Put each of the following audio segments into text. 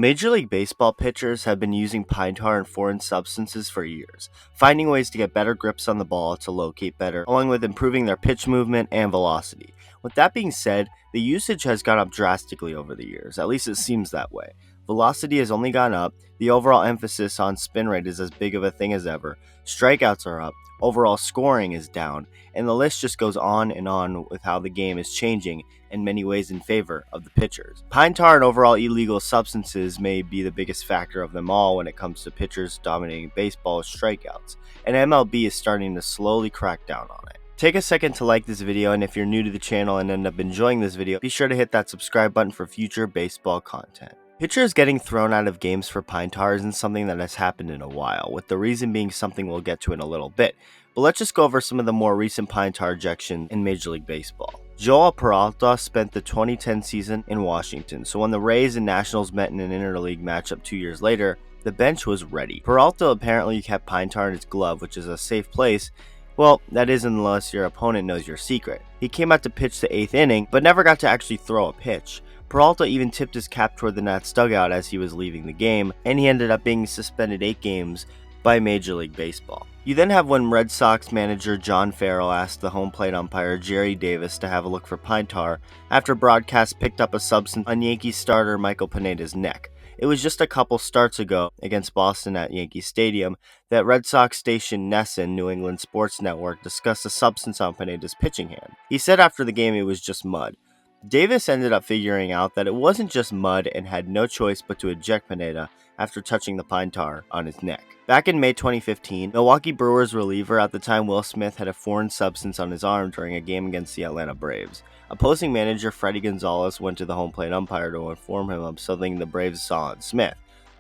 Major League Baseball pitchers have been using pine tar and foreign substances for years, finding ways to get better grips on the ball to locate better, along with improving their pitch movement and velocity. With that being said, the usage has gone up drastically over the years, at least it seems that way. Velocity has only gone up, the overall emphasis on spin rate is as big of a thing as ever, strikeouts are up, overall scoring is down, and the list just goes on and on with how the game is changing in many ways in favor of the pitchers. Pine tar and overall illegal substances may be the biggest factor of them all when it comes to pitchers dominating baseball with strikeouts, and MLB is starting to slowly crack down on it. Take a second to like this video, and if you're new to the channel and end up enjoying this video, be sure to hit that subscribe button for future baseball content. Pitchers getting thrown out of games for pine tar isn't something that has happened in a while, with the reason being something we'll get to in a little bit. But let's just go over some of the more recent pine tar ejections in Major League Baseball. Joao Peralta spent the 2010 season in Washington, so when the Rays and Nationals met in an interleague matchup 2 years later, the bench was ready. Peralta apparently kept pine tar in his glove, which is a safe place. Well, that is unless your opponent knows your secret. He came out to pitch the 8th inning, but never got to actually throw a pitch. Peralta even tipped his cap toward the Nats dugout as he was leaving the game, and he ended up being suspended 8 games by Major League Baseball. You then have when Red Sox manager John Farrell asked the home plate umpire Jerry Davis to have a look for pine tar after broadcast picked up a substance on Yankees starter Michael Pineda's neck. It was just a couple starts ago against Boston at Yankee Stadium that Red Sox station NESN, New England Sports Network, discussed a substance on Pineda's pitching hand. He said after the game it was just mud. Davis ended up figuring out that it wasn't just mud and had no choice but to eject Pineda after touching the pine tar on his neck. Back in May 2015, Milwaukee Brewers reliever at the time Will Smith had a foreign substance on his arm during a game against the Atlanta Braves. Opposing manager Freddie Gonzalez went to the home plate umpire to inform him of something the Braves saw on Smith,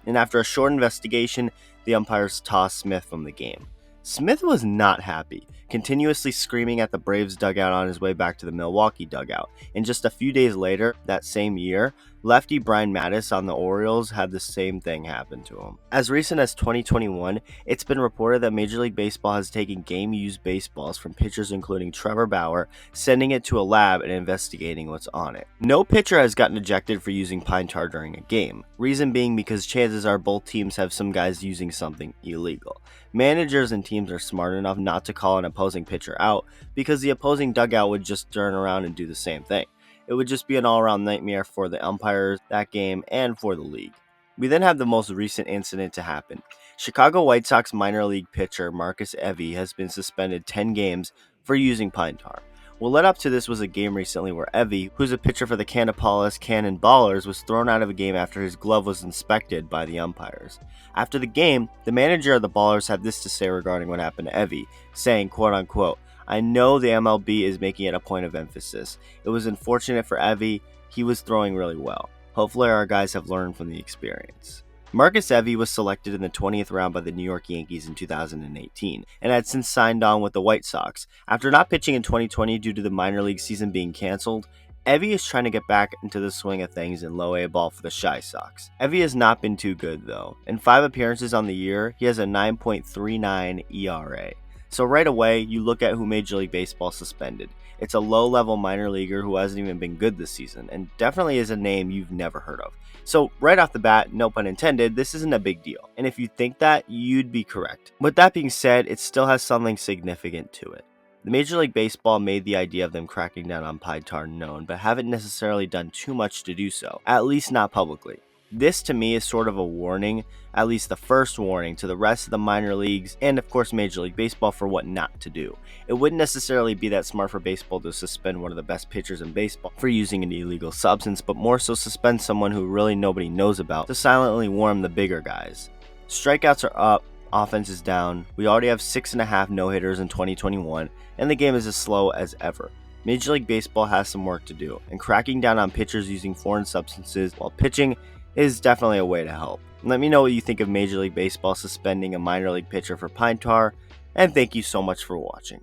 and after a short investigation, the umpires tossed Smith from the game. Smith was not happy, continuously screaming at the Braves dugout on his way back to the Milwaukee dugout, and just a few days later, that same year, lefty Brian Mattis on the Orioles had the same thing happen to him. As recent as 2021, it's been reported that Major League Baseball has taken game-used baseballs from pitchers including Trevor Bauer, sending it to a lab and investigating what's on it. No pitcher has gotten ejected for using pine tar during a game, reason being because chances are both teams have some guys using something illegal. Managers and teams are smart enough not to call an opposing pitcher out because the opposing dugout would just turn around and do the same thing. It would just be an all-around nightmare for the umpires, that game, and for the league. We then have the most recent incident to happen. Chicago White Sox minor league pitcher Marcus Evie has been suspended 10 games for using pine tar. What led up to this was a game recently where Evie, who's a pitcher for the Canopolis Cannonballers, was thrown out of a game after his glove was inspected by the umpires. After the game, the manager of the Ballers had this to say regarding what happened to Evie, saying, quote-unquote, "I know the MLB is making it a point of emphasis. It was unfortunate for Evie. He was throwing really well. Hopefully our guys have learned from the experience." Marcus Evie was selected in the 20th round by the New York Yankees in 2018 and had since signed on with the White Sox. After not pitching in 2020 due to the minor league season being canceled, Evie is trying to get back into the swing of things in low A ball for the Chi Sox. Evie has not been too good though. In 5 appearances on the year, he has a 9.39 ERA. So right away, you look at who Major League Baseball suspended. It's a low-level minor leaguer who hasn't even been good this season, and definitely is a name you've never heard of. So right off the bat, no pun intended, this isn't a big deal. And if you think that, you'd be correct. With that being said, it still has something significant to it. The Major League Baseball made the idea of them cracking down on pine tar known, but haven't necessarily done too much to do so, at least not publicly. This to me is sort of a warning, at least the first warning, to the rest of the minor leagues and of course Major League Baseball for what not to do. It wouldn't necessarily be that smart for baseball to suspend one of the best pitchers in baseball for using an illegal substance, but more so suspend someone who really nobody knows about to silently warn the bigger guys. Strikeouts are up, offense is down, we already have 6.5 no-hitters in 2021, and the game is as slow as ever. Major League Baseball has some work to do, and cracking down on pitchers using foreign substances while pitching is definitely a way to help. Let me know what you think of Major League Baseball suspending a minor league pitcher for pine tar, and thank you so much for watching.